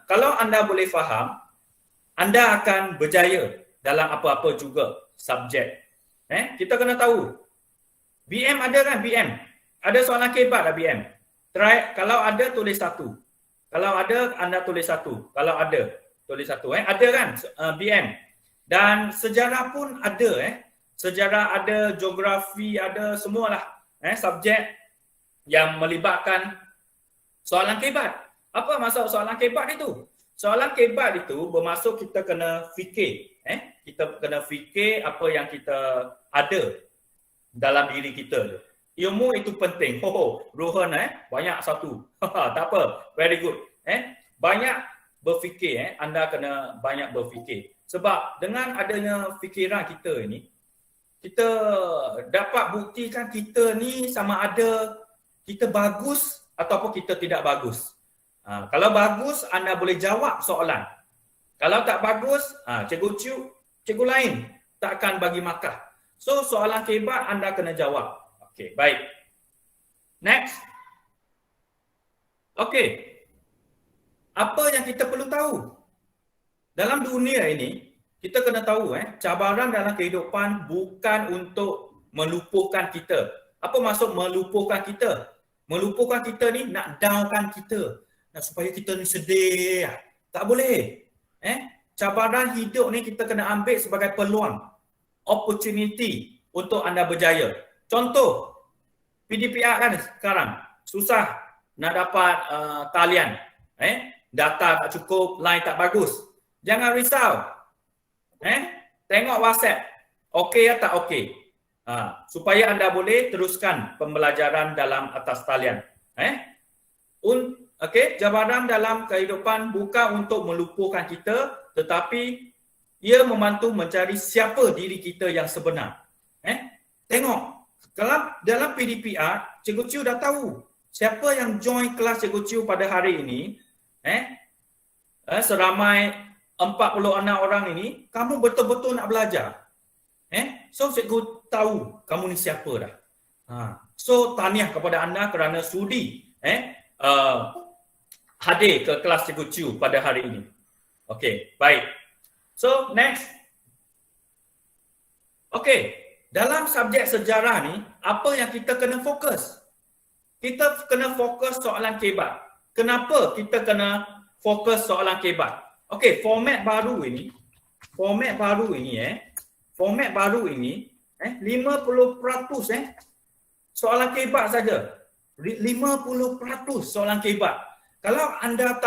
kalau anda boleh faham, anda akan berjaya dalam apa-apa juga subjek. Kita kena tahu. BM ada kan? BM. Ada soalan kebat lah BM. Try, kalau ada tulis satu. Kalau ada anda tulis satu. Kalau ada tulis satu. Ada kan BM. Dan sejarah pun ada. Sejarah ada, geografi ada, semualah. Subjek yang melibatkan soalan kebat. Apa maksud soalan kebat itu? Soalan kebat itu bermaksud kita kena fikir. Kita kena fikir apa yang kita ada dalam diri kita. Ilmu itu penting. Rohan banyak satu. Tak apa. Very good. Banyak berfikir. Anda kena banyak berfikir. Sebab dengan adanya fikiran kita ini, kita dapat buktikan kita ni sama ada kita bagus ataupun kita tidak bagus. Kalau bagus, anda boleh jawab soalan. Kalau tak bagus, cikgu lain tak akan bagi markah. So, soalan kebat anda kena jawab. Okey, baik. Next. Okey. Apa yang kita perlu tahu? Dalam dunia ini, kita kena tahu cabaran dalam kehidupan bukan untuk melumpuhkan kita. Apa maksud melumpuhkan kita? Melumpuhkan kita ni nak downkan kita. Supaya kita ni sedih. Tak boleh. Cabaran hidup ni kita kena ambil sebagai peluang. Opportunity untuk anda berjaya. Contoh, PDPR kan sekarang susah nak dapat talian. Data tak cukup, line tak bagus. Jangan risau. Tengok WhatsApp. Okey atau tak okey. Supaya anda boleh teruskan pembelajaran dalam atas talian. Okey, cabaran dalam kehidupan bukan untuk melumpuhkan kita, tetapi ia membantu mencari siapa diri kita yang sebenar. Tengok, kalau dalam PDPR, Cikgu Chiu dah tahu siapa yang join kelas Cikgu Chiu pada hari ini. Seramai 46 orang ini, kamu betul-betul nak belajar. So Cikgu tahu kamu ni siapa dah. So tahniah kepada anda kerana sudi hadir ke kelas Cikgu Chiu pada hari ini. Okey, baik. So, next. Okey, dalam subjek sejarah ni, apa yang kita kena fokus? Kita kena fokus soalan kebat. Kenapa kita kena fokus soalan kebat? Okey, format baru ini 50% soalan kebat saja. 50% soalan kebat. Kalau anda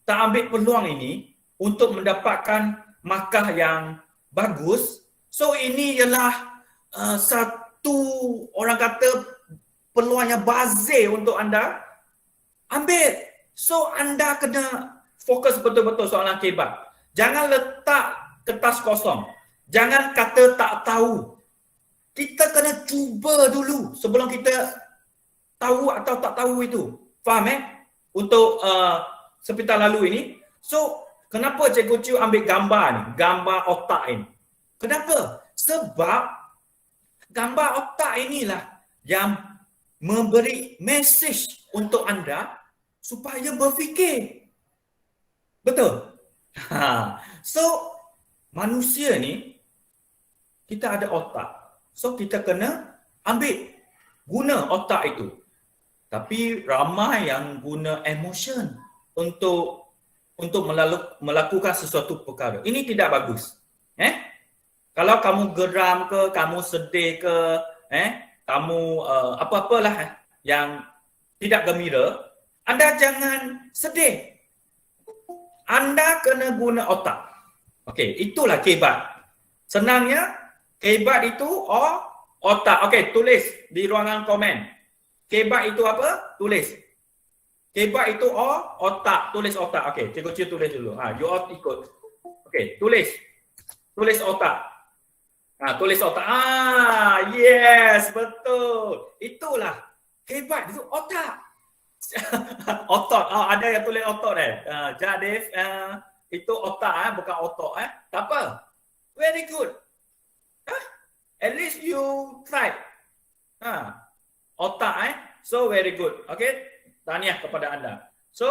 tak ambil peluang ini untuk mendapatkan markah yang bagus, so ini ialah satu orang kata peluang yang bazir untuk anda ambil. So anda kena fokus betul-betul soalan kebat. Jangan letak kertas kosong. Jangan kata tak tahu. Kita kena cuba dulu sebelum kita tahu atau tak tahu itu. Faham Untuk sepital lalu ini. So, kenapa Cikgu Chiu ambil gambar ni? Gambar otak ini. Kenapa? Sebab gambar otak inilah yang memberi mesej untuk anda supaya berfikir. Betul? So, manusia ni, kita ada otak. So, kita kena ambil, guna otak itu. Tapi ramai yang guna emotion untuk melakukan sesuatu perkara. Ini tidak bagus. Kalau kamu geram ke, kamu sedih ke, kamu apa-apalah yang tidak gembira, anda jangan sedih. Anda kena guna otak. Okey, itulah kebat. Senangnya, kebat itu otak. Okey, tulis di ruangan komen. Kebat itu apa? Tulis. Kebat itu otak. Tulis otak. Okey, Cikgu Chiu tulis dulu. You all ikut. Okey, tulis. Tulis otak. Tulis otak. Yes, betul. Itulah. Kebat itu otak. Otot. Ada yang tulis otot Jadif, itu otak bukan otot Tak apa. Very good. At least you try. Otak So very good. Okay, tahniah kepada anda. So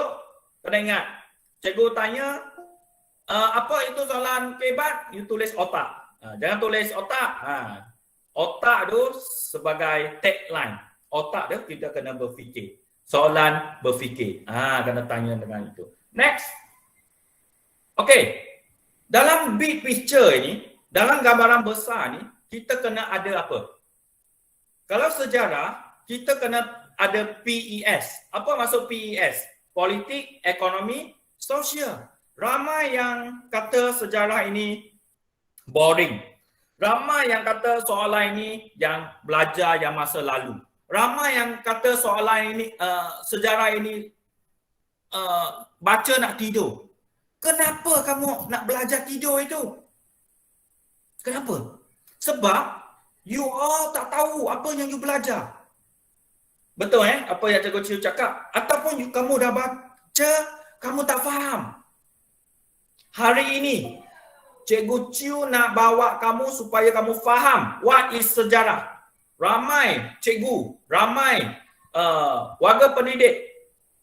Kena ingat. Cikgu tanya, apa itu soalan kebat? You tulis otak. Jangan tulis otak. Otak tu sebagai tagline. Otak dia kita kena berfikir. Soalan berfikir. Kena tanya dengan itu. Next. Okay. Dalam big picture ini, dalam gambaran besar ni, kita kena ada apa? Kalau sejarah, kita kena ada PES. Apa maksud PES? Politik, ekonomi, sosial. Ramai yang kata sejarah ini boring. Ramai yang kata soalan ini yang belajar yang masa lalu. Ramai yang kata soalan ini, sejarah ini baca nak tidur. Kenapa kamu nak belajar tidur itu? Kenapa? Sebab you all tak tahu apa yang you belajar. Betul apa yang Cikgu Chiu cakap? Ataupun kamu dah baca, kamu tak faham. Hari ini, Cikgu Chiu nak bawa kamu supaya kamu faham what is sejarah. Ramai cikgu, ramai warga pendidik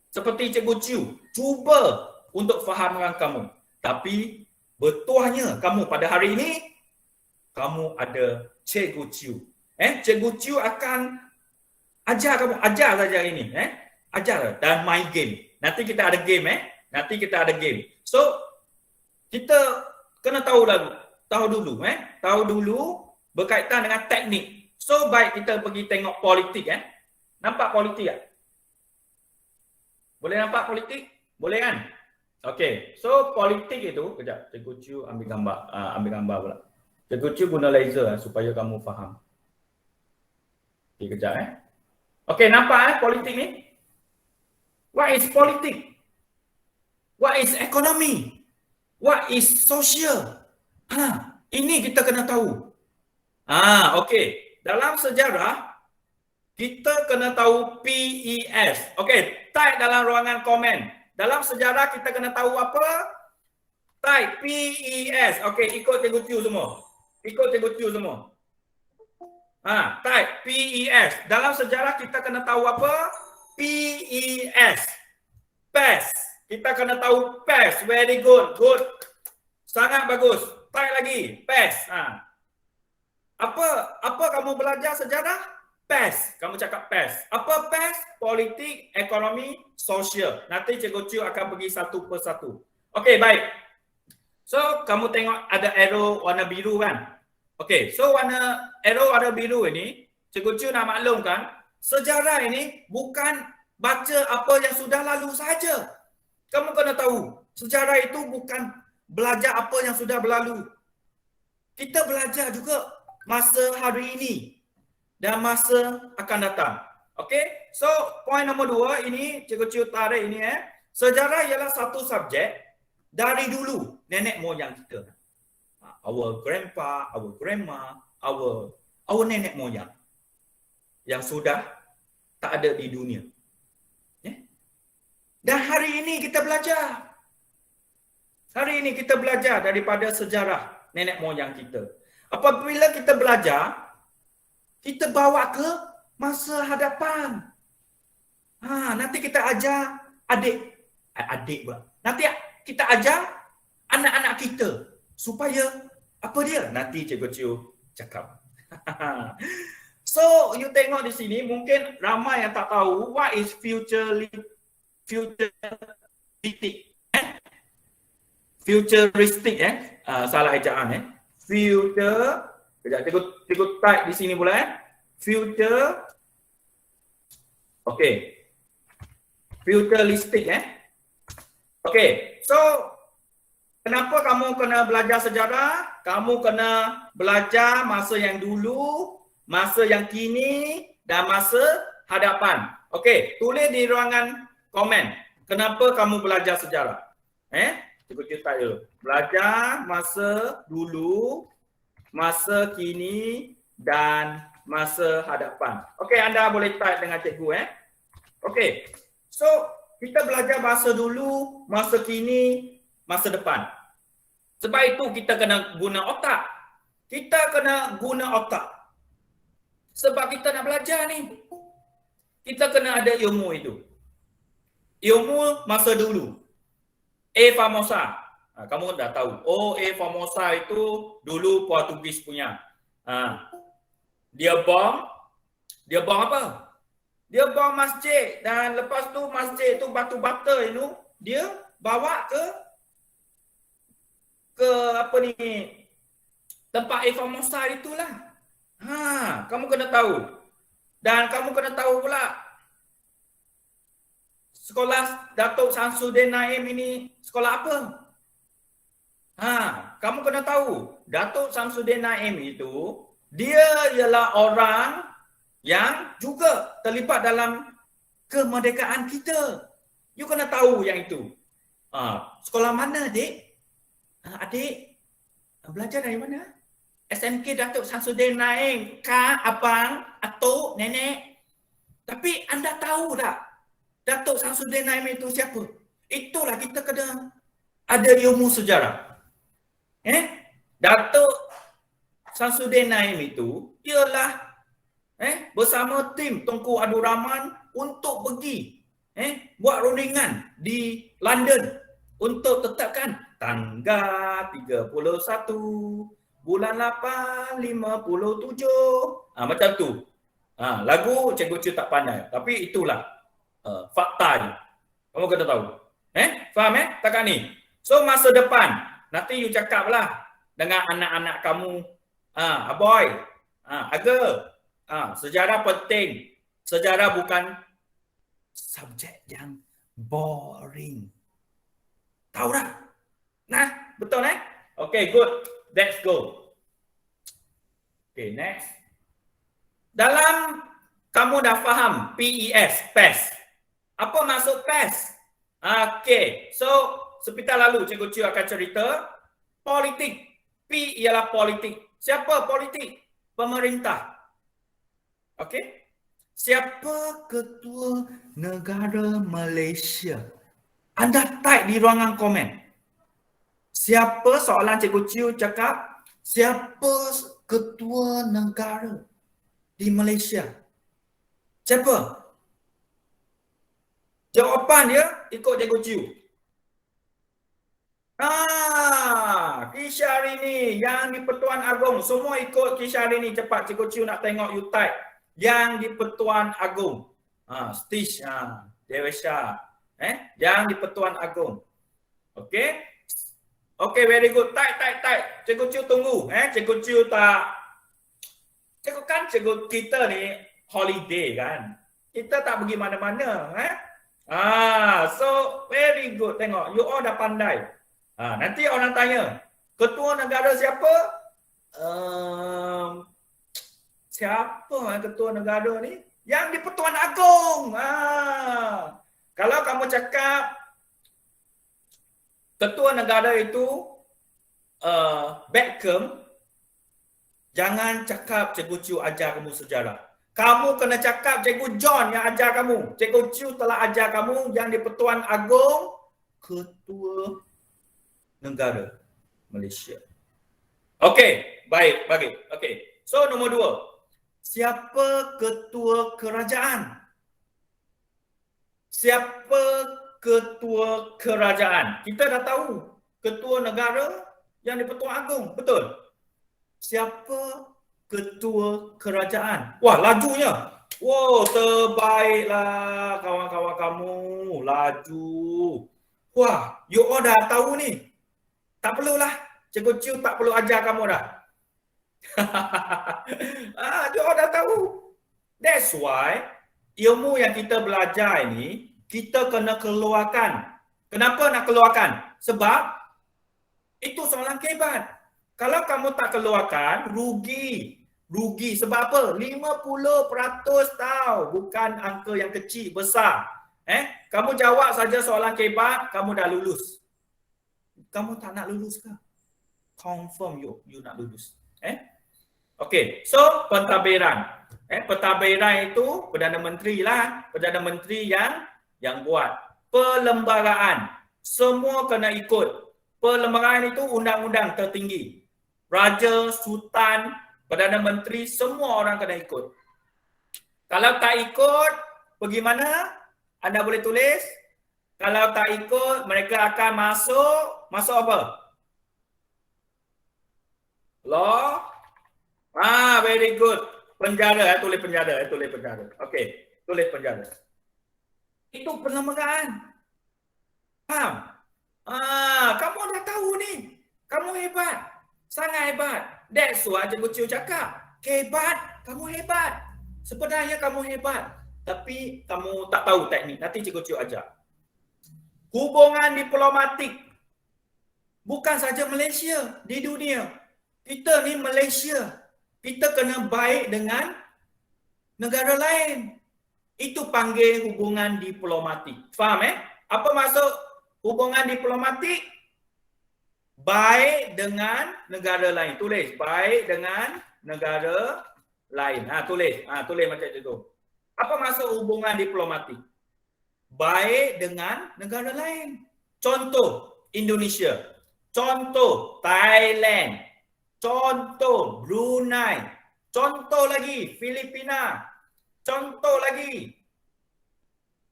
seperti Cikgu Chiu cuba untuk faham dengan kamu. Tapi betulnya kamu pada hari ini, kamu ada Cikgu Chiu. Cikgu Chiu akan ajar kamu, ajar saja ini. Ajar dan main game. Nanti kita ada game. Nanti kita ada game. So, kita kena tahu dulu. Tahu dulu berkaitan dengan teknik. So, baik kita pergi tengok politik. Nampak politik tak? Boleh nampak politik? Boleh kan? Okey. So, politik itu, kejap. Cikgu Chiu ambil gambar pula. Cikgu Chiu guna laser supaya kamu faham. Okey, kejap. Okey, nampak politik ni? What is politik? What is economy? What is social? Ini kita kena tahu. Okey. Dalam sejarah, kita kena tahu PES. Okey, type dalam ruangan komen. Dalam sejarah kita kena tahu apa? Type PES. Okey, ikut Cikgu Chiu semua. Type PES. Dalam sejarah kita kena tahu apa? PES. PES. Kita kena tahu PES. Very good. Good. Sangat bagus. Type lagi. PES. Apa kamu belajar sejarah? PES. Kamu cakap PES. Apa PES? Politik, ekonomi, sosial. Nanti Cikgu Chiu akan pergi satu persatu. Okey, baik. So, kamu tengok ada arrow warna biru kan? Okey, so arrow warna biru ini, Cikgu Chiu nak maklumkan, sejarah ini bukan baca apa yang sudah lalu saja. Kamu kena tahu, sejarah itu bukan belajar apa yang sudah berlalu. Kita belajar juga masa hari ini dan masa akan datang. Okey, so poin nombor 2 ini Cikgu Chiu tarik ini sejarah ialah satu subjek dari dulu nenek moyang kita. Our grandpa, our grandma, our nenek moyang yang sudah tak ada di dunia. Dan hari ini kita belajar. Hari ini kita belajar daripada sejarah nenek moyang kita. Apabila kita belajar, kita bawa ke masa hadapan. Nanti kita ajar adik pula. Nanti kita ajar anak-anak kita supaya apa dia? Nanti Cikgu Chiu cakap. So, you tengok di sini mungkin ramai yang tak tahu what is futuristic. Futuristic salah ejaan kejap cikgu type di sini pula future. Okey. Futuristic Okey. So, kenapa kamu kena belajar sejarah? Kamu kena belajar masa yang dulu, masa yang kini dan masa hadapan. Okey, tulis di ruangan komen. Kenapa kamu belajar sejarah? Cikgu cerita dulu. Belajar masa dulu, masa kini dan masa hadapan. Okey, anda boleh type dengan cikgu Okey. So, kita belajar masa dulu, masa kini, masa depan. Sebab itu kita kena guna otak. Kita kena guna otak. Sebab kita nak belajar ni. Kita kena ada ilmu itu. Ilmu masa dulu. A Famosa. Kamu dah tahu. Oh, A Famosa itu dulu Portugis punya. Dia bom apa? Dia bom masjid dan lepas tu masjid tu batu bata itu dia bawa ke apa ni tempat A Famosa itulah. Kamu kena tahu. Dan kamu kena tahu pula sekolah Datuk Samsudin Naim ini sekolah apa? Kamu kena tahu, Datuk Samsudin Naim itu dia ialah orang yang juga terlibat dalam kemerdekaan kita. You kena tahu yang itu. Sekolah mana, adik? Adik belajar dari mana? SMK Datuk Samsudin Naim, kak, abang, atuk, nenek. Tapi anda tahu tak Datuk Samsudin Naim itu siapa? Itulah kita kena ada ilmu sejarah. Datuk Samsudin Naim itu ialah bersama tim Tunku Abdul Rahman untuk pergi buat rundingan di London untuk tetapkan tanggal 31 bulan 8 57. Macam tu. Lagu Cikgu Cu tak pandai, tapi itulah faktanya. Kamu kena tahu. Faham takat ni? So masa depan nanti you cakap lah dengan anak-anak kamu, aboy, aga, sejarah penting. Sejarah bukan subjek yang boring. Tahu dah? Nah, betul Okay, good. Let's go. Okay, next. Dalam kamu dah faham PES, PES. Apa maksud PES? Okay, so sebentar lalu Cikgu Cu akan cerita politik. P ialah politik. Siapa politik? Pemerintah. Okay. Siapa ketua negara Malaysia? Anda type di ruangan komen. Siapa, soalan Cikgu Cu cakap, siapa ketua negara di Malaysia? Siapa? Jawapan dia ikut Cikgu Cu. Kisharini yang di Pertuan Agong. Semua ikut Kisharini. Cepat Cikgu Cu nak tengok you type. Yang di Pertuan Agong. Stitch. Dewesha. Yang di Pertuan Agong. Okay. Okay, very good. Type. Cikgu Cu tunggu. Cikgu Cu tak. Cikgu kita ni holiday kan. Kita tak pergi mana-mana. So very good. Tengok. You all dah pandai. Nanti orang tanya, ketua negara siapa? Siapa ketua negara ni? Yang di Pertuan Agong. Kalau kamu cakap ketua negara itu Beckham, jangan cakap Cikgu Cu ajar kamu sejarah. Kamu kena cakap Cikgu John yang ajar kamu. Cikgu Cu telah ajar kamu yang di Pertuan Agong, ketua negara Malaysia. Okey, baik. Okey. So nombor 2. Siapa ketua kerajaan? Siapa ketua kerajaan? Kita dah tahu ketua negara yang di Pertuan Agong, betul? Siapa ketua kerajaan? Wah, lajunya. Wow, terbaiklah kawan-kawan kamu. Laju. Wah, you all dah tahu ni. Tak perlulah. Cikgu Cu tak perlu ajar kamu dah. You all dah tahu. That's why ilmu yang kita belajar ini, kita kena keluarkan. Kenapa nak keluarkan? Sebab itu soalan kebat. Kalau kamu tak keluarkan, rugi. Sebab apa? 50% tahu. Bukan angka yang kecil, besar. Kamu jawab saja soalan kebat, kamu dah lulus. Kamu tak nak lulus ke? Confirm you nak lulus. Okey, so pentadbiran. Pentadbiran itu Perdana Menteri lah. Perdana Menteri yang buat. Perlembagaan. Semua kena ikut. Perlembagaan itu undang-undang tertinggi. Raja, Sultan, Perdana Menteri, semua orang kena ikut. Kalau tak ikut, pergi mana? Anda boleh tulis Kalau tak ikut, mereka akan masuk apa? Law. Very good. Penjara, tulis penjara, tulis penjara. Okey, tulis penjara. Itu perlembagaan. Faham? Kamu dah tahu ni. Kamu hebat. Sangat hebat. That's why Cikgu Chiu cakap. Hebat, kamu hebat. Sebenarnya kamu hebat. Tapi kamu tak tahu teknik. Nanti Cikgu Chiu ajar. Hubungan diplomatik. Bukan saja Malaysia di dunia. Kita ni Malaysia. Kita kena baik dengan negara lain. Itu panggil hubungan diplomatik. Faham Apa maksud hubungan diplomatik? Baik dengan negara lain. Tulis baik dengan negara lain. Tulis macam itu. Apa maksud hubungan diplomatik? Baik dengan negara lain. Contoh Indonesia. Contoh Thailand. Contoh Brunei. Contoh lagi Filipina. Contoh lagi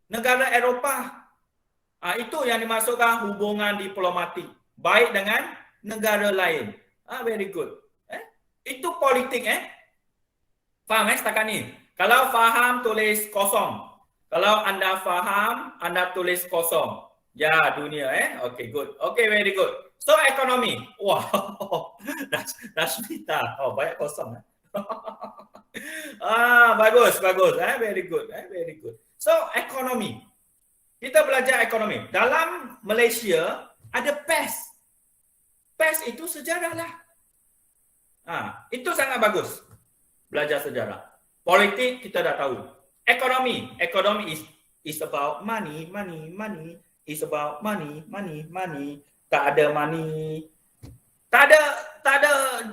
negara Eropah. Itu yang dimaksudkan hubungan diplomatik. Baik dengan negara lain. Very good. Itu politik Faham setakat ni? Kalau faham tulis kosong. Kalau anda faham, anda tulis kosong. Ya, dunia Okay, good. Okay, very good. So, ekonomi. Wow. That's Mita. Banyak kosong. Bagus. Very good. Very good. So, ekonomi. Kita belajar ekonomi. Dalam Malaysia, ada PES. PES itu sejarah lah. Itu sangat bagus. Belajar sejarah. Politik kita dah tahu. Ekonomi is about money. Is about money. Tak ada money. Tak ada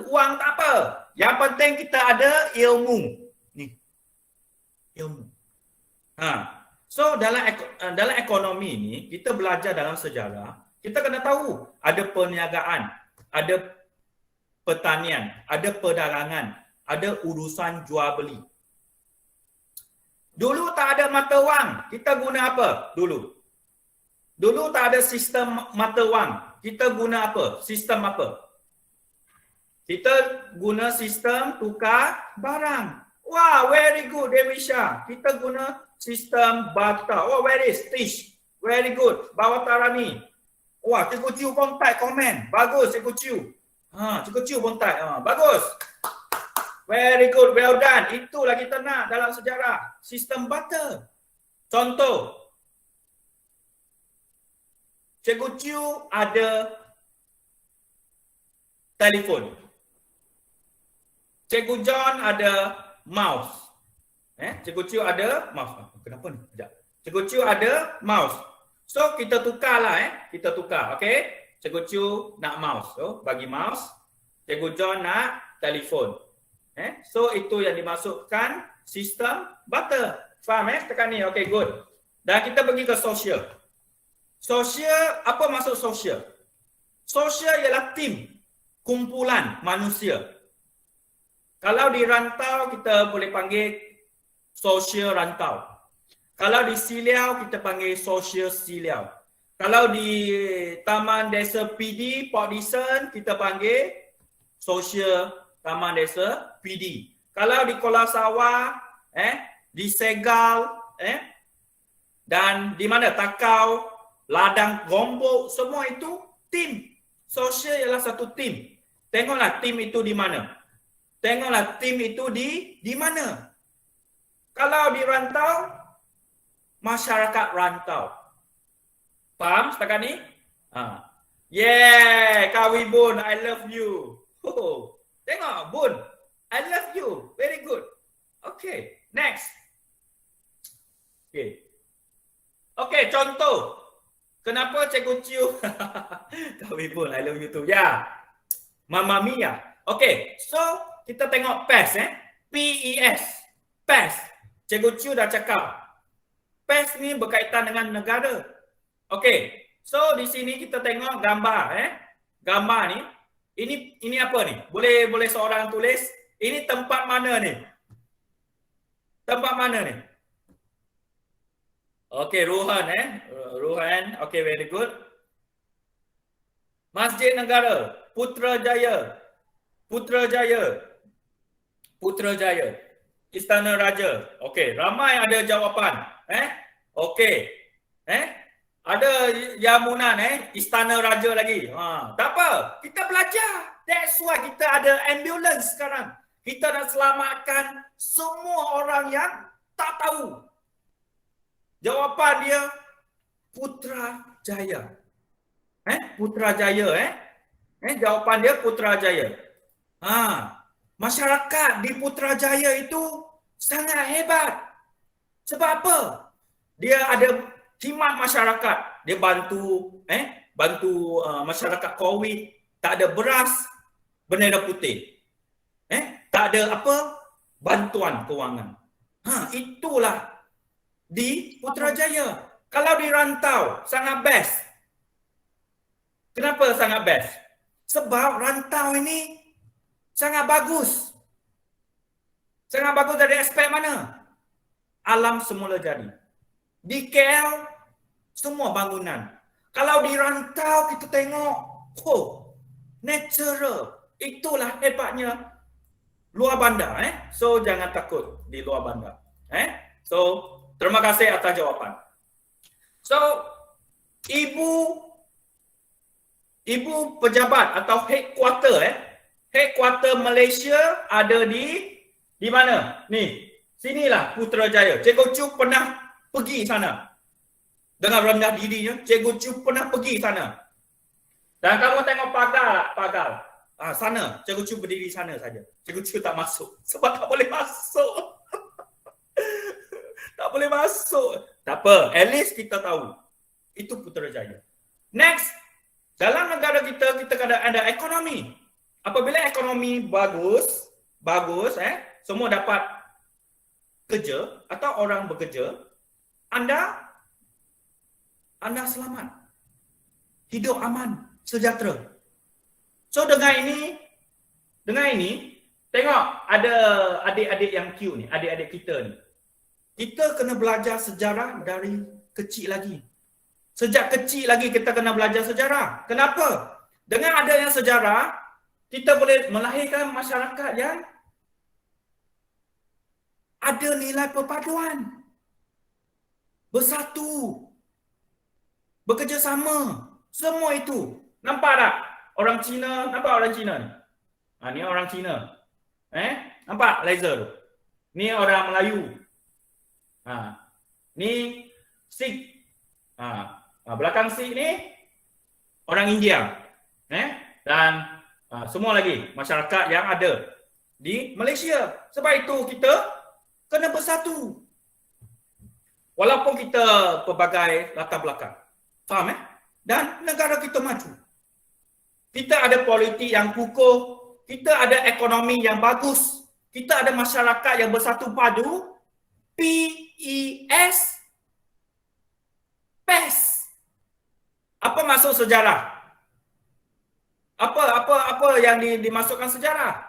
uang, tak apa. Yang penting kita ada ilmu. Ni. Ilmu. So dalam ekonomi ni kita belajar dalam sejarah, kita kena tahu ada perniagaan, ada pertanian, ada perdagangan, ada urusan jual beli. Dulu tak ada mata wang. Kita guna apa dulu? Dulu tak ada sistem mata wang. Kita guna apa? Sistem apa? Kita guna sistem tukar barang. Wow, very good, Dewisha. Kita guna sistem barter. Very Tish. Very good. Bawatarani. Wah, Cikgu Chiu pun type komen. Bagus, Cikgu Chiu. Cikgu Chiu pun type. Bagus. Very good, well done. Itulah kita nak dalam sejarah. Sistem barter. Contoh. Cikgu Chiu ada telefon. Cikgu John ada mouse. Cikgu Chiu ada mouse. Kenapa ni? Sekejap. Cikgu Chiu ada mouse. So, kita tukarlah. Kita tukar. Okay? Cikgu Chiu nak mouse. So, bagi mouse. Cikgu John nak telefon. So, itu yang dimasukkan sistem barter. Faham tekan ni? Okay, good. Dan kita pergi ke sosial. Sosial, apa maksud sosial? Sosial ialah tim. Kumpulan manusia. Kalau di rantau, kita boleh panggil sosial rantau. Kalau di Siliau, kita panggil sosial Siliau. Kalau di Taman Desa PD, Port Dickson, kita panggil sosial Taman Desa PD. Kalau di Kuala Sawah, di Segal, dan di mana Takau, Ladang Gombok, semua itu tim. Sosial ialah satu tim. Tengoklah tim itu di mana. Tengoklah tim itu di mana. Kalau di rantau, masyarakat rantau. Faham setakat ni? Yeah, Kawi Bun, I love you. Tengok, Bun, I love you. Very good. Okay, next. Okay, contoh. Kenapa Cikgu Chiu? Kawi Bun, I love you too. Ya, Mamma Mia. Okay, so kita tengok PES. PES. PES. Cikgu Chiu dah cakap. PES ni berkaitan dengan negara. Okay, so di sini kita tengok gambar. Gambar ni. Ini apa ni? Boleh seorang tulis. Ini tempat mana ni? Tempat mana ni? Okey, Ruhan Ruhan. Okey, very good. Masjid Negara, Putrajaya. Putrajaya. Putrajaya. Istana Raja. Okey, ramai ada jawapan. Okey. Ada Yamunan Istana Raja lagi. Tak apa, kita belajar. That's why kita ada ambulans sekarang. Kita nak selamatkan semua orang yang tak tahu. Jawapan dia Putrajaya. Putrajaya jawapan dia Putrajaya. Masyarakat di Putrajaya itu sangat hebat. Sebab apa? Dia ada khidmat masyarakat. Dia bantu masyarakat COVID, tak ada beras, bendera putih. Tak ada bantuan kewangan. Itulah di Putrajaya. Kalau di rantau sangat best. Kenapa sangat best? Sebab rantau ini sangat bagus. Sangat bagus dari aspek mana? Alam semula jadi. Di KL, semua bangunan. Kalau di rantau kita tengok, natural. Itulah hebatnya luar bandar. So, jangan takut di luar bandar. So, terima kasih atas jawapan. So, ibu pejabat atau headquarter Malaysia ada di mana? Ni, sinilah Putrajaya. Cikgu Chu pernah pergi sana. Dengan rendah dirinya, Cikgu Chu pernah pergi sana. Dan kamu tengok pagar. Sana, Cikgu Chu berdiri sana saja. Cikgu Chu tak masuk sebab tak boleh masuk. Tak boleh masuk. Tak apa, at least kita tahu. Itu Putrajaya. Next, dalam negara kita ada ekonomi. Apabila ekonomi bagus, semua dapat kerja atau orang bekerja, anda selamat. Hidup aman, sejahtera. So dengan ini, tengok ada adik-adik yang cute ni, adik-adik kita ni. Kita kena belajar sejarah dari kecil lagi. Sejak kecil lagi kita kena belajar sejarah. Kenapa? Dengan adanya sejarah, kita boleh melahirkan masyarakat yang ada nilai perpaduan. Bersatu. Bekerjasama. Semua itu. Nampak tak? Orang Cina, nampak orang Cina ni? Ni orang Cina. Nampak laser tu? Ni orang Melayu. Ni Sikh. Belakang Sikh ni orang India. Dan semua lagi masyarakat yang ada di Malaysia. Sebab itu kita kena bersatu. Walaupun kita pelbagai latar belakang. Faham Dan negara kita maju. Kita ada politik yang kukuh, kita ada ekonomi yang bagus, kita ada masyarakat yang bersatu padu. PES. PES. Apa maksud sejarah? Apa yang dimasukkan sejarah?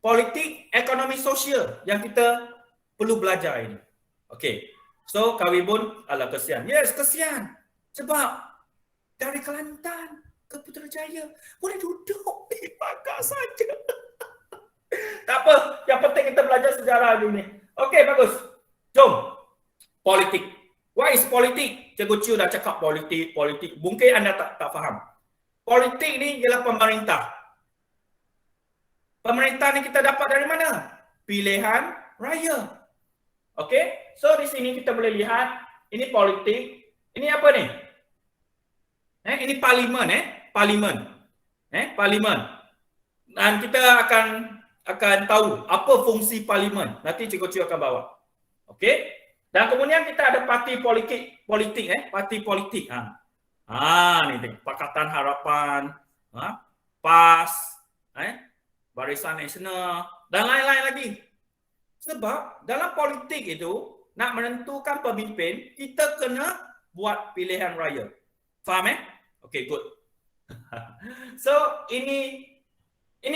Politik, ekonomi, sosial yang kita perlu belajar ini. Okey. So, Kawibun, alah kesian. Yes, kesian. Sebab dari Kelantan ke Putrajaya boleh duduk di pagar saja. Tak apa, yang penting kita belajar sejarah dulu ni. Okey, bagus. Jom. Politik. What is politik? Cikgu Chiu dah cakap politik. Mungkin anda tak faham. Politik ni ialah pemerintah. Pemerintah ni kita dapat dari mana? Pilihan raya. Okey? So di sini kita boleh lihat ini politik. Ini apa ni? Ini parlimen Parlimen. Parlimen. Dan kita akan tahu apa fungsi parlimen. Nanti Cikgu Chiu akan bawa. Okey? Dan kemudian kita ada parti politik, parti politik. Ni tengok, Pakatan Harapan, PAS, Barisan Nasional dan lain-lain lagi. Sebab dalam politik itu nak menentukan pemimpin, kita kena buat pilihan raya. Faham Okay, good. So ini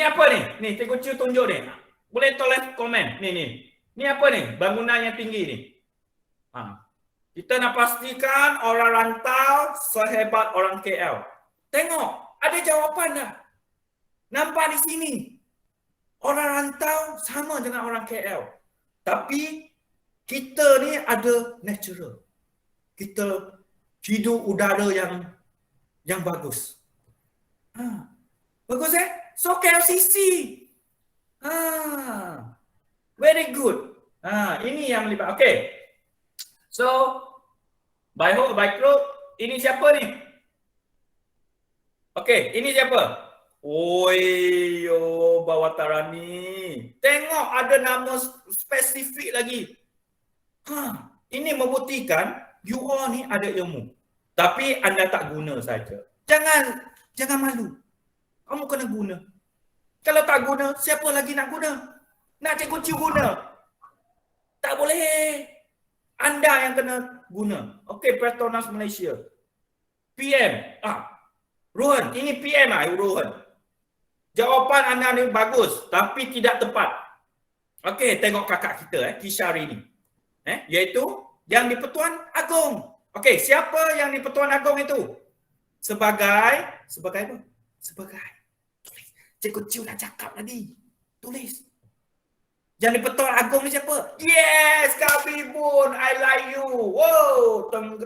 apa ni? Ni Cikgu Chiu tunjuk ni. Boleh tulis komen. Ni apa ni? Bangunan yang tinggi ni. Kita nak pastikan orang rantau sehebat orang KL. Tengok, ada jawapan dah. Nampak di sini. Orang rantau sama dengan orang KL. Tapi kita ni ada natural. Kita hidup udara yang bagus. Bagus So KLCC. Very good. Ini yang melibat. Okay. So, by hook, by crook, ini siapa ni? Okay, ini siapa? Oi, yo, Bawatarani. Tengok ada nama spesifik lagi. Ini membuktikan you all ni ada ilmu. Tapi anda tak guna saja. Jangan malu. Kamu kena guna. Kalau tak guna, siapa lagi nak guna? Nak Cikgu Chiu guna? Tak boleh. Anda yang kena guna. Okey, Petronas Malaysia. PM. Rohan, ini PM Rohan. Jawapan anda ni bagus tapi tidak tepat. Okey, tengok kakak kita Kishari ni. Iaitu yang di Pertuan Agong. Okey, siapa yang di Pertuan Agong itu? Sebagai apa? Sebagai. Tulis. Cikgu Chiu dah cakap tadi. Tulis. Yang di Pertuan Agong ni siapa? Yes, Kak Bibun, I like you. Wow, teng.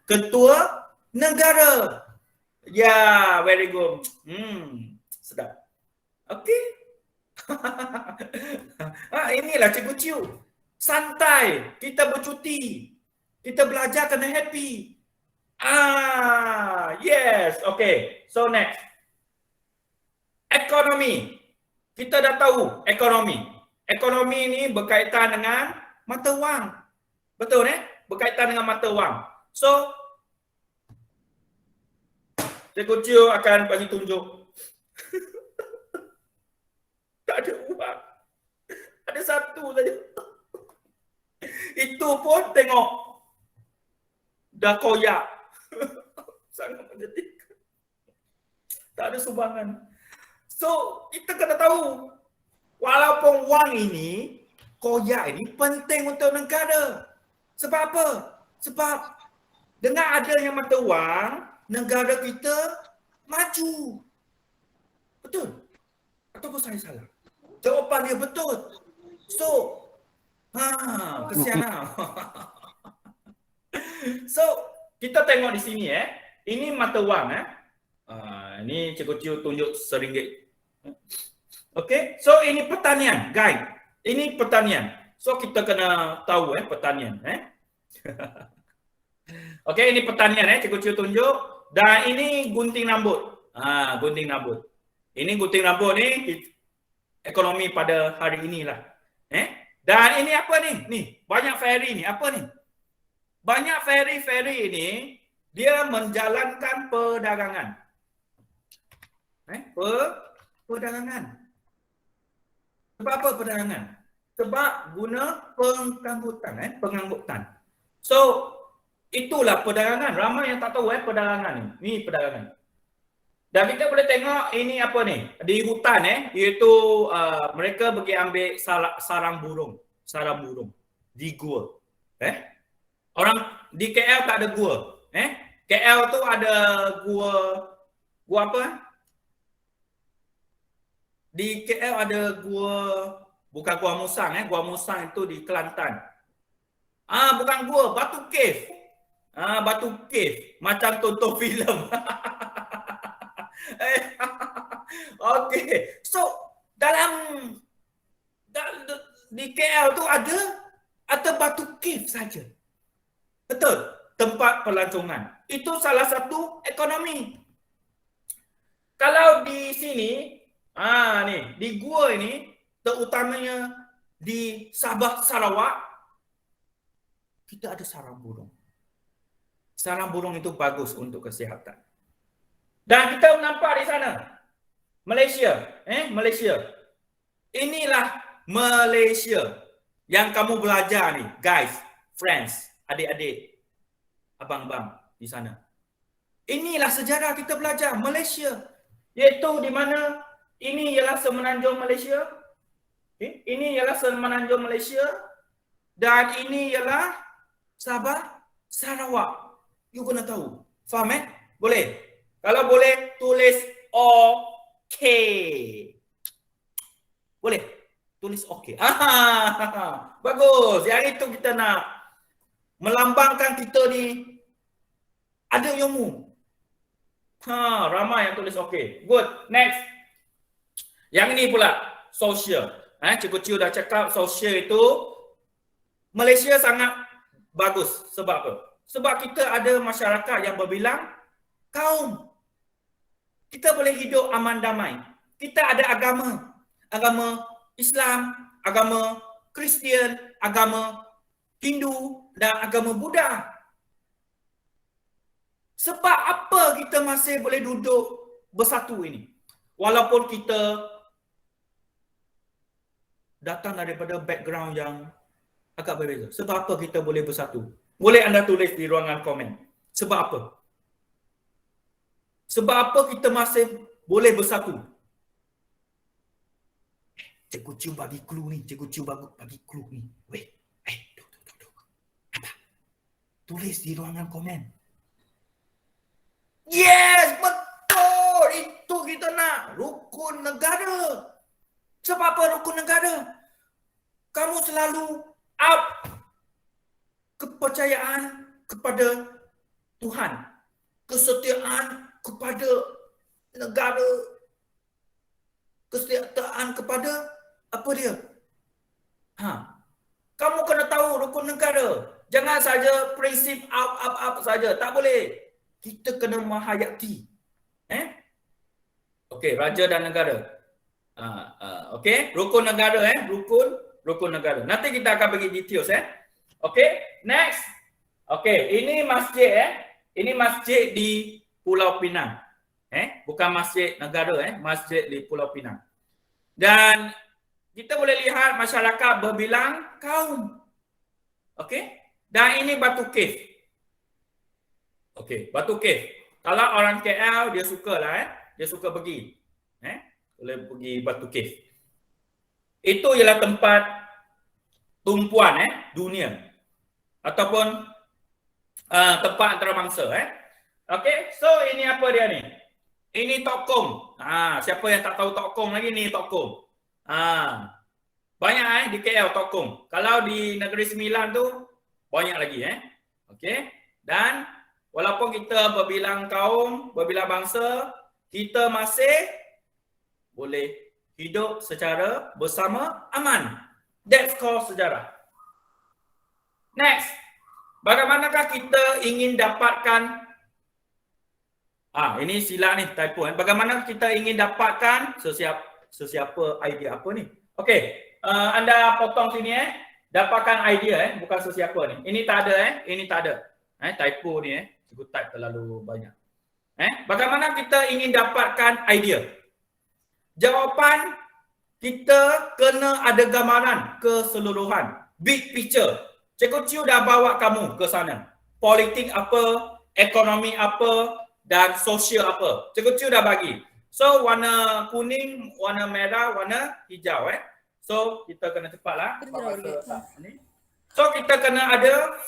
Ketua negara. Ya, very good. Sedap. Okey. Inilah Cikgu Chiu. Santai, kita bercuti. Kita belajar kena happy. Yes, okay. So next. Ekonomi. Kita dah tahu ekonomi. Ekonomi ni berkaitan dengan mata wang. Betul Berkaitan dengan mata wang. So, Cikgu Chiu akan bagi tunjuk. Tak ada uang. Ada satu saja. Itu pun tengok. Dah koyak. Sangat menyedihkan. Tak ada sumbangan. So, kita kena tahu. Walaupun wang ini, koyak ini penting untuk negara. Sebab apa? Sebab dengan adanya mata wang, negara kita maju. Betul? Ataupun saya salah? Jawapan dia betul. So, kesian lah. So, kita tengok di sini Ini mata wang ini Cikgu Chiu tunjuk RM1. Okey, so ini pertanian, guide. Ini pertanian. So kita kena tahu pertanian Okey, ini pertanian Cikgu Chiu tunjuk, dan ini gunting rambut. Gunting rambut. Ini gunting rambut ni ekonomi pada hari inilah. Dan ini apa ni? Ni, banyak ferry ni. Apa ni? Banyak ferry-ferry ini dia menjalankan perdagangan. Perdagangan. Sebab apa perdagangan? Sebab guna pengangkutan. So, itulah perdagangan. Ramai yang tak tahu perdagangan ni. Ni perdagangan. Dan kita boleh tengok ini apa ni? Di hutan iaitu mereka pergi ambil sarang burung. Sarang burung di gua. Orang di KL tak ada gua. KL tu ada gua apa? Di KL ada gua, bukan Gua Musang Gua Musang itu di Kelantan. Bukan gua, Batu Cave. Batu Cave, macam tonton filem. Okey. So, di KL tu ada Batu Cave saja. Betul? Tempat pelancongan. Itu salah satu ekonomi. Kalau di sini, ni, di gua ini, terutamanya di Sabah, Sarawak, kita ada sarang burung. Sarang burung itu bagus untuk kesihatan. Dan kita nampak di sana, Malaysia, Malaysia. Inilah Malaysia yang kamu belajar ni, guys, friends, adik-adik, abang-abang di sana. Inilah sejarah kita belajar Malaysia, iaitu di mana ini ialah semenanjung Malaysia. Ini ialah semenanjung Malaysia Dan ini ialah Sabah, Sarawak. You kena tahu. Faham Boleh? Kalau boleh, tulis OK. Boleh? Tulis OK. Bagus. Yang itu kita nak melambangkan kita ni ada ilmu. Ramai yang tulis OK. Good. Next. Yang ini pula, sosial. Cikgu Ciu dah cakap sosial itu Malaysia sangat bagus. Sebab apa? Sebab kita ada masyarakat yang berbilang kaum. Kita boleh hidup aman damai. Kita ada agama. Agama Islam, agama Kristian, agama Hindu dan agama Buddha. Sebab apa kita masih boleh duduk bersatu ini? Walaupun kita datang daripada background yang agak berbeza. Sebab apa kita boleh bersatu? Boleh anda tulis di ruangan komen. Sebab apa? Sebab apa kita masih boleh bersatu? Cikgu Ciu bagi clue ni. Cikgu Ciu bagi clue ni. Weh. Duk. Apa? Tulis di ruangan komen. Yes! Betul! Itu kita nak. Rukun negara. Sebab apa rukun negara? Kamu selalu up kepercayaan kepada Tuhan. Kesetiaan kepada negara. Kesetiaan kepada apa dia? Kamu kena tahu rukun negara. Jangan saja prinsip up saja. Tak boleh. Kita kena menghayati. Okey, raja dan negara. Okey, rukun negara rukun negara. Nanti kita akan bagi details Okey, next. Okey, ini masjid Ini masjid di Pulau Pinang. Bukan masjid negara masjid di Pulau Pinang. Dan kita boleh lihat masyarakat berbilang kaum. Okey? Dan ini Batu Cave. Okey, Batu Cave. Kalau orang KL dia sukalah dia suka pergi. Boleh pergi Batu Cave. Itu ialah tempat tumpuan dunia ataupun tempat antarabangsa Okey, so ini apa dia ni? Ini Tok Kong. Siapa yang tak tahu Tok Kong lagi ni Tok Kong. Banyak di KL Tok Kong. Kalau di Negeri Sembilan tu banyak lagi Okey. Dan walaupun kita berbilang kaum, berbilang bangsa, kita masih boleh hidup secara bersama aman. That's called sejarah. Next. Bagaimanakah kita ingin dapatkan ini silap ni, typo bagaimana kita ingin dapatkan sesiapa idea apa ni? Okey, anda potong sini dapatkan idea bukan sesiapa ni. Ini tak ada ini tak ada. Typo ni cikgu type terlalu banyak. Bagaimana kita ingin dapatkan idea? Jawapan kita kena ada gambaran keseluruhan, big picture. Cikgu Ciu dah bawa kamu ke sana. Politik apa, ekonomi apa, dan sosial apa. Cikgu Ciu dah bagi. So warna kuning, warna merah, warna hijau So kita kena cepatlah. So kita kena ada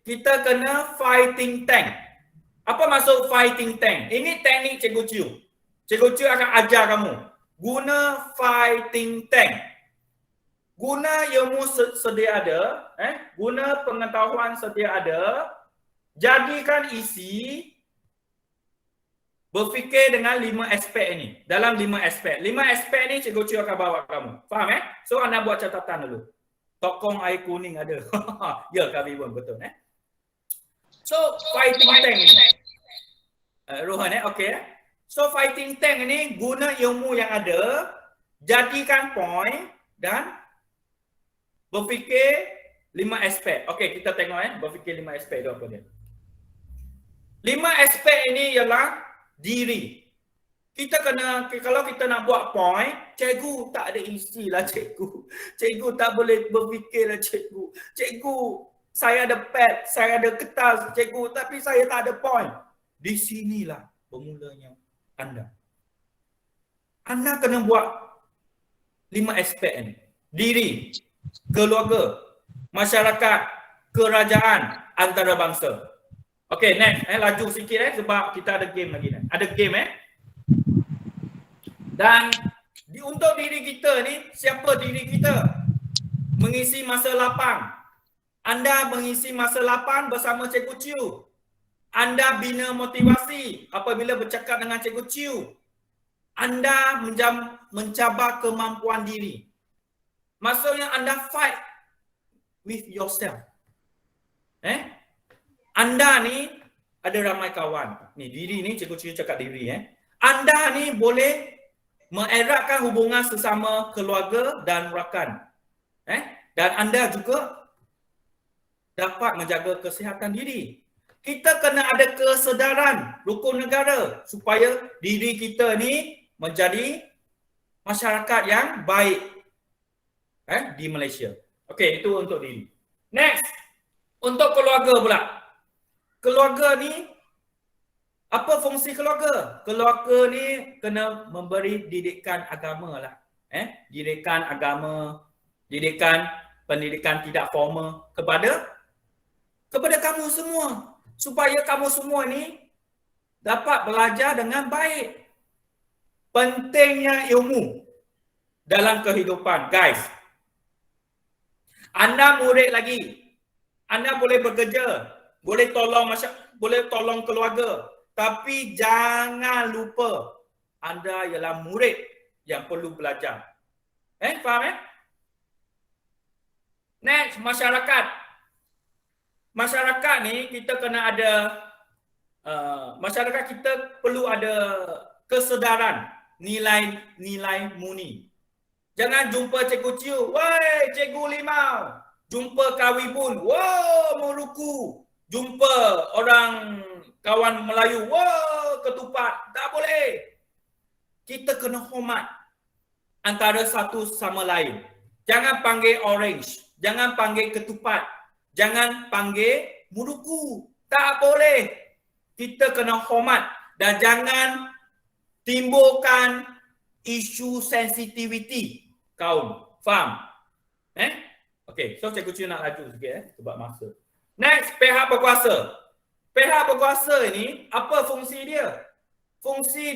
kita kena fighting tank. Apa maksud fighting tank? Ini teknik Cikgu Ciu. Cikgu Ciu akan ajar kamu guna fighting tank. Guna ilmu sedia ada, guna pengetahuan sedia ada, jadikan isi, berfikir dengan 5 aspek ini. Dalam 5 aspek. 5 aspek ni Cikgu Ciu akan bawa kamu. Faham So anda buat catatan dulu. Tokong air kuning ada. Ya kami pun betul So fighting tank ni. Rohan okey So fighting tank ni guna ilmu yang ada, jadikan point dan berfikir 5 aspek. Okey, kita tengok berfikir 5 aspek itu apa dia. 5 aspek ini ialah diri. Kita kena, kalau kita nak buat point, cikgu tak ada isi lah cikgu. Cikgu tak boleh berfikir lah cikgu. Cikgu, saya ada pad, saya ada kertas cikgu, tapi saya tak ada point. Di sinilah bermulanya anda. Anda kena buat 5 aspek ini. Diri. keluarga, masyarakat, kerajaan, antarabangsa. Okey, next. Laju sikit sebab kita ada game lagi. Ada game Dan untuk diri kita ni, siapa diri kita? Mengisi masa lapang. Anda mengisi masa lapang bersama Cikgu Chiu. Anda bina motivasi apabila bercakap dengan Cikgu Chiu. Anda mencabar kemampuan diri. Maksudnya anda fight with yourself. Anda ni ada ramai kawan. Ni diri ni, Cikgu Chiu cakap diri. Anda ni boleh mengeratkan hubungan sesama keluarga dan rakan. Dan anda juga dapat menjaga kesihatan diri. Kita kena ada kesedaran rukun negara supaya diri kita ni menjadi masyarakat yang baik di Malaysia. Okey, itu untuk diri. Next, untuk keluarga pula. Keluarga ni, apa fungsi keluarga? Keluarga ni kena memberi didikan agama lah. Didikan agama, pendidikan tidak formal kepada kamu semua. Supaya kamu semua ni dapat belajar dengan baik. Pentingnya ilmu dalam kehidupan, guys. Anda murid lagi. Anda boleh bekerja, boleh tolong keluarga, tapi jangan lupa anda ialah murid yang perlu belajar. Faham? Next, masyarakat. Masyarakat ni kita kena ada masyarakat kita perlu ada kesedaran nilai murni. Jangan jumpa Cikgu Chiu, woi Cikgu Limau. Jumpa Kawi Bun, wow Moluku. Jumpa orang kawan Melayu, wow ketupat. Tak boleh. Kita kena hormat antara satu sama lain. Jangan panggil orange, jangan panggil ketupat, jangan panggil Moluku. Tak boleh. Kita kena hormat dan jangan timbulkan isu sensitivity kaum. Faham? Okey, so Cikgu Chiu nak laju sikit sebab masa. Next, pihak berkuasa. Pihak berkuasa ini, apa fungsi dia? Fungsi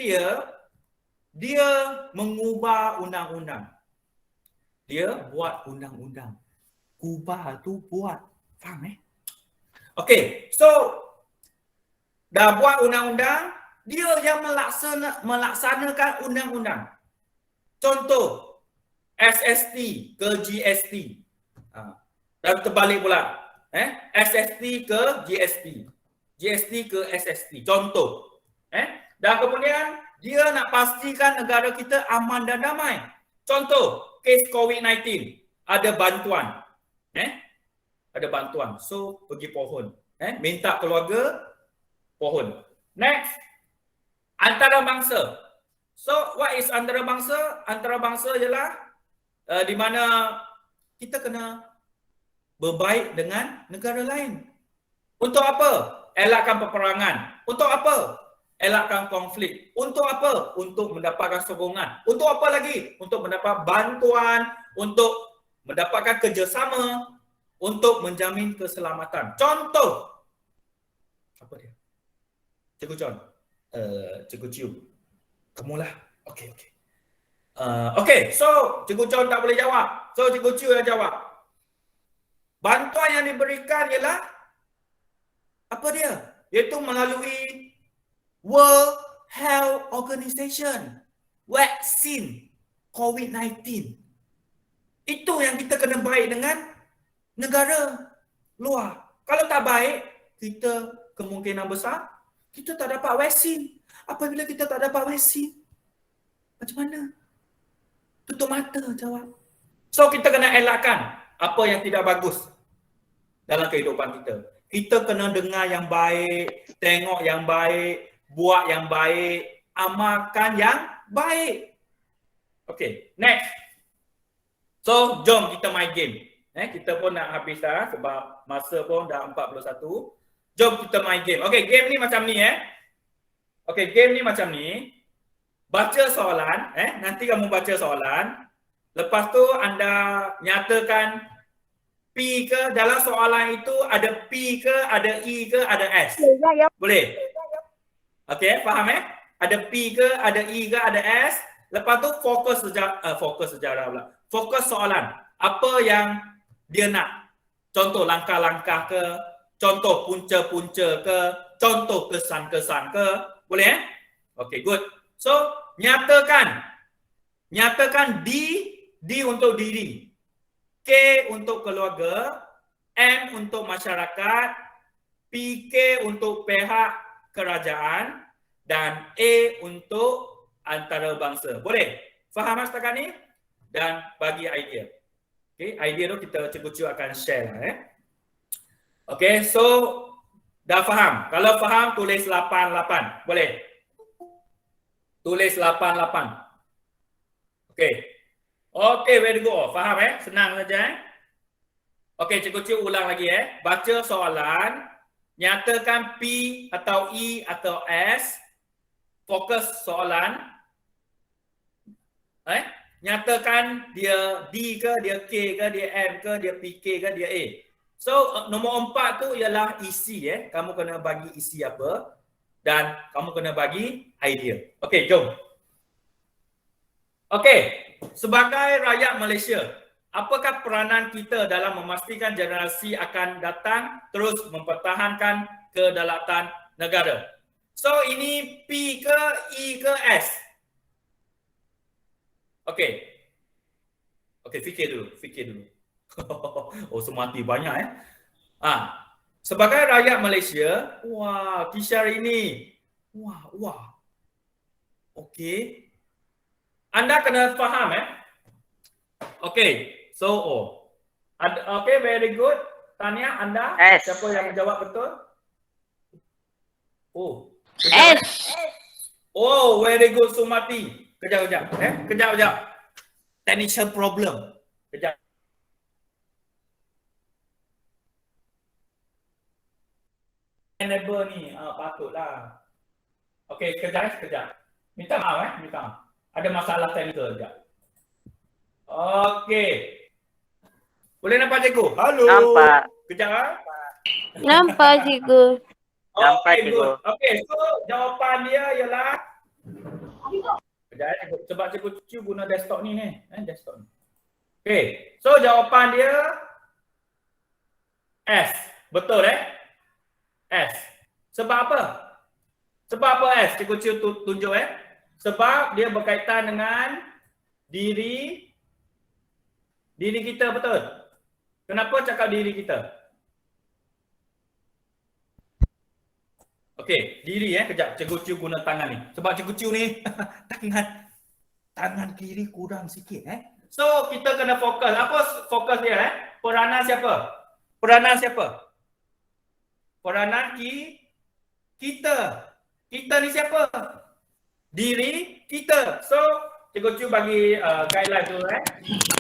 dia mengubah undang-undang. Dia buat undang-undang. Ubah tu buat. Faham? Okey, so dah buat undang-undang, dia yang melaksanakan undang-undang. Contoh, SST ke GST. Dan terbalik pula. SST ke GST. GST ke SST. Contoh. Dan kemudian dia nak pastikan negara kita aman dan damai. Contoh, kes COVID-19. Ada bantuan. Ada bantuan. So, pergi pohon. Minta keluarga, pohon. Next, antarabangsa. So, what is antarabangsa? Antarabangsa ialah di mana kita kena berbaik dengan negara lain. Untuk apa? Elakkan peperangan. Untuk apa? Elakkan konflik. Untuk apa? Untuk mendapatkan sokongan. Untuk apa lagi? Untuk mendapat bantuan, untuk mendapatkan kerjasama, untuk menjamin keselamatan. Contoh. Apa dia? Cikgu John. Cikgu Chiu. Kamulah. Okey. Okey, so Cikgu John tak boleh jawab. So Cikgu Chiu yang jawab. Bantuan yang diberikan ialah apa dia? Iaitu melalui World Health Organization. Vaksin COVID-19. Itu yang kita kena baik dengan negara luar. Kalau tak baik, kita kemungkinan besar kita tak dapat vaksin. Apabila kita tak dapat vaksin, macam mana? Tutup mata jawab. So kita kena elakkan apa yang tidak bagus dalam kehidupan kita. Kita kena dengar yang baik, tengok yang baik, buat yang baik, amalkan yang baik. Okay, next. So, jom kita main game. Kita pun nak habis dah sebab masa pun dah 41. Jom kita main game. Okay, game ni macam ni Okay, game ni macam ni. Baca soalan, nanti kamu baca soalan. Lepas tu anda nyatakan P ke, dalam soalan itu ada P ke, ada E ke, ada S. Boleh? Okey, faham Ada P ke, ada E ke, ada S. Lepas tu fokus sejarah pula. Fokus soalan. Apa yang dia nak? Contoh langkah-langkah ke, contoh punca-punca ke, contoh kesan-kesan ke. Boleh Okey, good. So, nyatakan D untuk diri. K untuk keluarga, M untuk masyarakat, PK untuk pihak kerajaan dan A untuk antarabangsa. Boleh? Faham setakat ni? Dan bagi idea. Okay, idea tu kita cikgu akan share lah Okay, so dah faham? Kalau faham tulis 88. Boleh? Tulis 88. Okay. Okay, very good. Faham Senang saja Okay, cikgu ulang lagi Baca soalan, nyatakan P atau E atau S, fokus soalan. Nyatakan dia D ke, dia K ke, dia M ke, dia PK ke, dia A. So, nombor 4 tu ialah isi Kamu kena bagi isi apa dan kamu kena bagi idea. Okay, jom. Okay. Sebagai rakyat Malaysia, apakah peranan kita dalam memastikan generasi akan datang terus mempertahankan kedaulatan negara? So, ini P ke, E ke, S? Okay. Okay, fikir dulu. Oh, semati banyak Sebagai rakyat Malaysia, wah, Kishar ini. Wah. Okay. Anda kena faham Okay, so okay, very good. Tanya Anda, S. siapa yang menjawab betul? S. Very good Sumati. Kejap. Kejap. Technical problem. Kejap. Enable ni, patutlah. Okay, kejap. Minta maaf minta maaf. Ada masalah teknikal sekejap. Okey. Boleh nampak cikgu? Halo. Nampak. Kejap Nampak cikgu. Nampak cikgu. Okey, so jawapan dia ialah kejap sebab cikgu guna desktop ni desktop ni. Okey, so jawapan dia S. Betul S. Sebab apa? S? Cikgu tunjuk Sebab dia berkaitan dengan diri kita, betul? Kenapa cakap diri kita? Okey, diri kejap cikgu guna tangan ni. Sebab cikgu ni tangan kiri kurang sikit So kita kena fokus. Apa fokus dia Peranan siapa? Peranan kita. Kita ni siapa? Diri kita. So, cikgu bagi guideline tu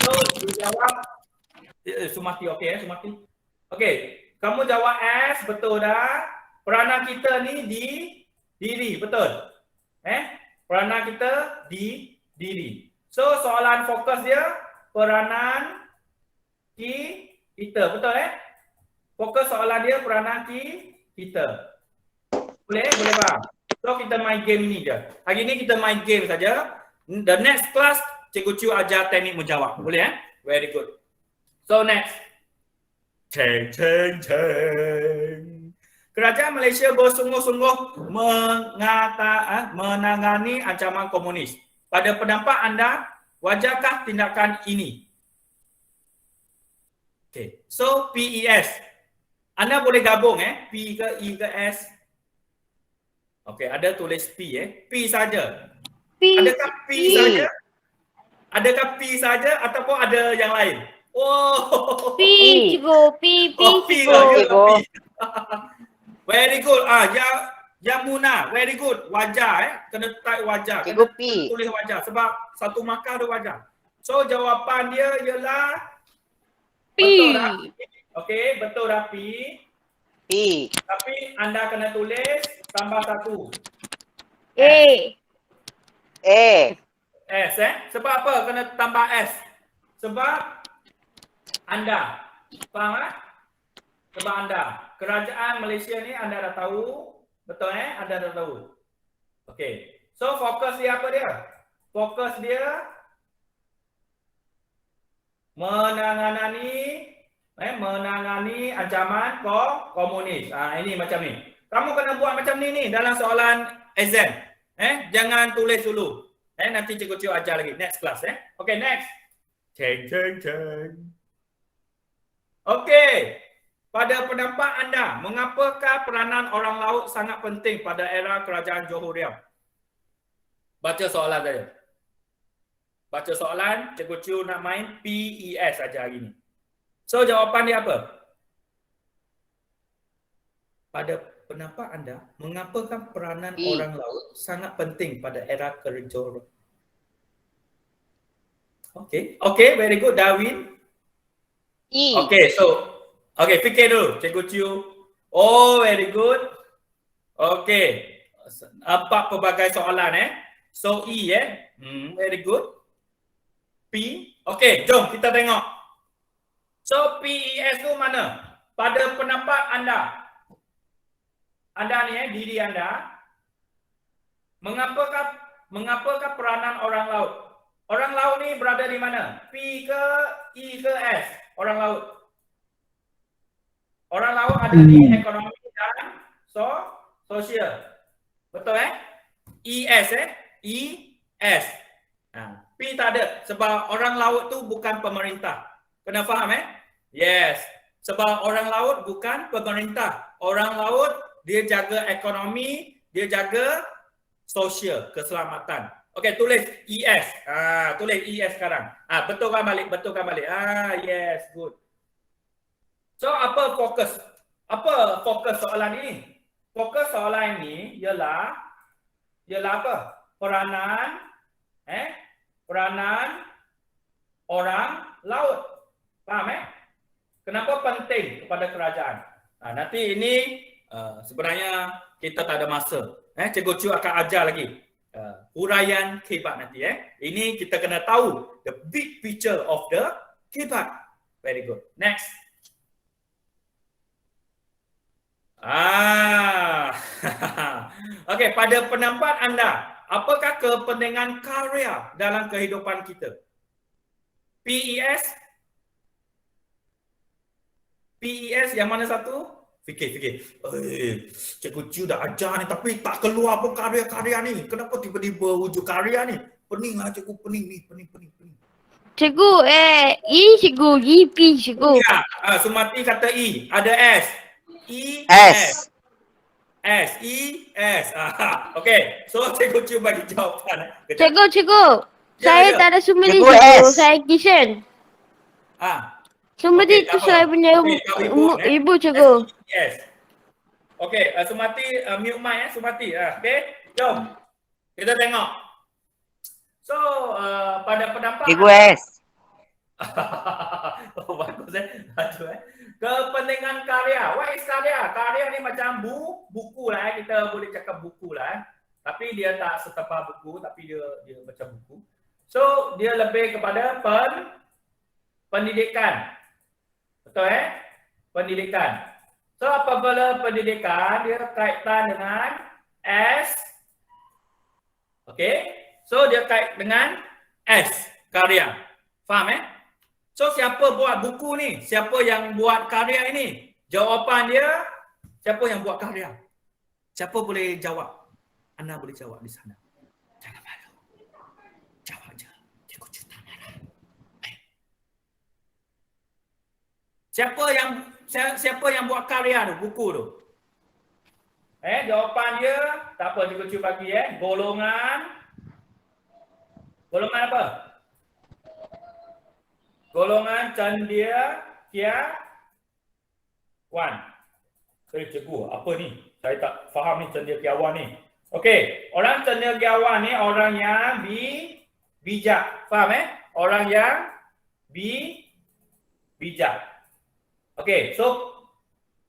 So, jawab Sumati okey Sumati. Okey, kamu jawab S, betul dah. Peranan kita ni di diri, betul? Peranan kita di diri. So, soalan fokus dia peranan kita, betul Fokus soalan dia peranan kita. Boleh faham? So kita main game ni je. Hari ni kita main game saja. The next class cikgu ajar teknik menjawab. Boleh Very good. So next. Ceng. Kerajaan Malaysia bersungguh-sungguh menangani ancaman komunis. Pada pendapat anda, wajarkah tindakan ini? Okay. So PES. Anda boleh gabung P ke E ke S. Okey, ada tulis P P saja. Adakah P saja? Adakah P saja ataupun ada yang lain? P cikgu, P cikgu. Very good. Yang Muna, very good. Wajah kena type wajah. Cikgu P. Tulis wajah sebab satu markah ada wajah. So jawapan dia ialah P. Okey, betul dah P. Tapi anda kena tulis tambah satu. A. A. S Sebab apa kena tambah S? Sebab anda. Faham tak? Sebab anda. Kerajaan Malaysia ni anda dah tahu. Betul Anda dah tahu. Okey. So fokus dia apa dia? Fokus dia menangani ancaman komunis. Ini macam ni. Kamu kena buat macam ni dalam soalan exam. Jangan tulis dulu. Nanti cikgu ajar lagi next class Okay, next. Ceng. Okey. Pada pendapat anda, mengapakah peranan orang laut sangat penting pada era kerajaan Johor Riam? Baca soalan saya. Baca soalan, Cikgu Chiu nak main PES saja hari ni. So jawapan dia apa? Pada pendapat anda, mengapakah peranan orang laut sangat penting pada era kerajaan Johor? Okay, very good, Darwin. Okay, fikir dulu, Cikgu Chiu. Oh, very good. Okay, 4 pelbagai soalan So E very good. P. Okay, jom kita tengok. So PES tu mana? Pada pendapat anda ni diri anda, mengapakah peranan orang laut? Orang laut ni berada di mana? P ke E ke S? Orang laut. Orang laut ada di ekonomi dan sosial. Betul ES ES. P tak ada sebab orang laut tu bukan pemerintah. Kena faham Yes. Sebab orang laut bukan pemerintah. Orang laut dia jaga ekonomi, dia jaga sosial, keselamatan. Okey, tulis ES. Tulis ES sekarang. Betulkan balik. Yes, good. So apa fokus? Apa fokus soalan ini? Fokus soalan ini ialah apa? Peranan orang laut. Faham Kenapa penting kepada kerajaan? Nanti ini sebenarnya kita tak ada masa. Cikgu Chiu akan ajar lagi huraian KEBAT nanti Ini kita kena tahu the big picture of the KEBAT. Very good. Next. Okey, pada pendapat anda, apakah kepentingan karya dalam kehidupan kita? PES yang mana satu? Fikir. Cikgu Chiu dah ajar ni tapi tak keluar pun karya-karya ni. Kenapa tiba-tiba wujud karya ni? Pening lah cikgu, pening. Cikgu, E cikgu, E, P cikgu. Ya, Sumati kata E, ada S. E, S. Okey, so Cikgu Chiu bagi jawapan. Cikgu. Ya, Saya ya. tak ada sumber Cikgu cikgu. S. Saya Kishan. Sumber Okey, itu tak apa. saya punya Okey, ibu cikgu. Yes. Okey, Sumati mute mic Sumati. Okey, jom. Kita tengok. So, pada pendapat Cikgu S. Oh, bagus Kepentingan karya. What is karya? Karya ni macam buku lah kita boleh cakap buku lah Tapi dia tak setebal buku, tapi dia macam buku. So, dia lebih kepada pendidikan. Betul Pendidikan. So, apabila pendidikan, dia kaitan dengan S. Okey. So, dia kait dengan S, karya. Faham So, siapa buat buku ni? Siapa yang buat karya ini? Jawapan dia, siapa yang buat karya? Siapa boleh jawab? Anda boleh jawab di sana. Jangan malu. Jawab je. Cikgu Chiu tak marah. Siapa yang buat karya tu, buku tu? Jawapan dia, tak apa Cikgu Chiu bagi golongan apa? Golongan cendekiawan. Cikgu, apa ni? Saya tak faham ni cendekiawan ni. Okey, orang cendekiawan ni orang yang bijak. Faham Orang yang bijak. Okey, so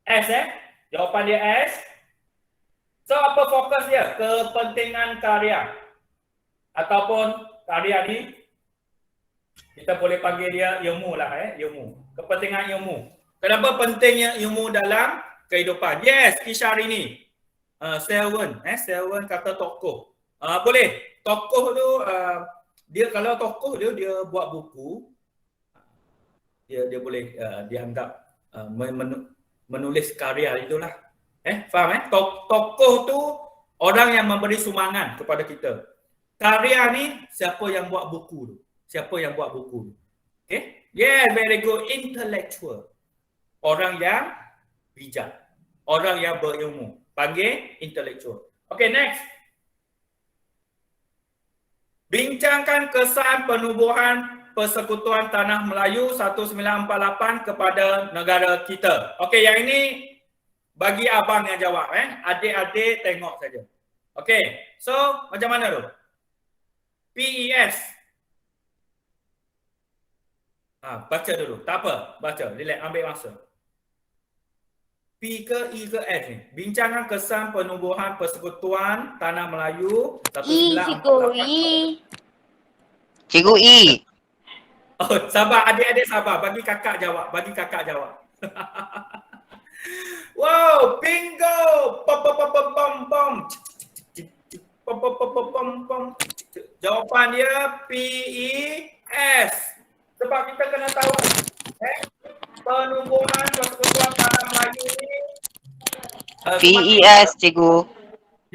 S jawapan dia S. So apa fokus dia? Kepentingan karya. Ataupun karya ni Kita boleh panggil dia ilmu lah ilmu. Kepentingan ilmu. Kenapa pentingnya ilmu dalam kehidupan? Yes, Isharini. Selwyn, Selwyn kata tokoh. Boleh. Tokoh tu dia kalau tokoh dia buat buku, dia boleh dianggap menulis karya itulah. Faham Tokoh tu orang yang memberi sumbangan kepada kita. Karya ni siapa yang buat buku tu? Siapa yang buat buku tu? Okay? Yeah, very good. Intellectual. Orang yang bijak. Orang yang berilmu. Panggil intellectual. Okay, next. Bincangkan kesan penubuhan Persekutuan Tanah Melayu 1948 kepada negara kita. Okey, yang ini bagi abang yang jawab. Adik-adik tengok saja. Okey, so macam mana tu? PES. Baca dulu. Tak apa, baca. Relax, ambil masa. P ke E ke S ni? Bincangkan kesan penubuhan Persekutuan Tanah Melayu 1948. Cikgu E. Oh, sabar adik-adik sabar. Bagi kakak jawab. Wow, bingo. Pom pom pom pom pom pom. Pom pom pom pom pom pom. Jawapan dia PES. Sebab kita kena tahu penubuhan Persekutuan Tanah Melayu ni PES, cikgu.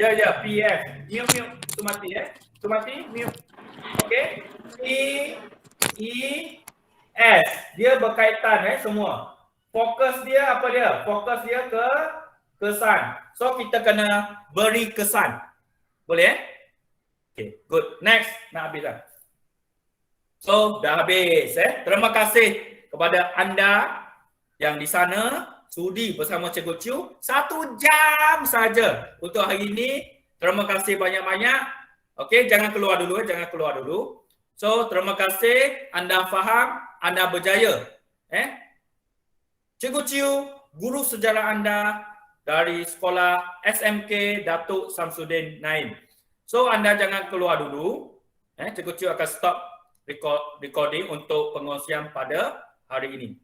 Ya, PES. Mute Sumati Sumati mute. Okey. PES. Dia berkaitan semua. Fokus dia apa dia? Fokus dia ke kesan. So kita kena beri kesan. Boleh Okay, good. Next, nak habis dah. So dah habis Terima kasih kepada anda yang di sana sudi bersama Cikgu Chiu 1 jam saja untuk hari ini. Terima kasih banyak-banyak. Okey, jangan keluar dulu. So, terima kasih, anda faham, anda berjaya. Cikgu Chiu, guru sejarah anda dari sekolah SMK Datuk Samsudin Naim. So, anda jangan keluar dulu. Cikgu Chiu akan stop recording untuk pengongsian pada hari ini.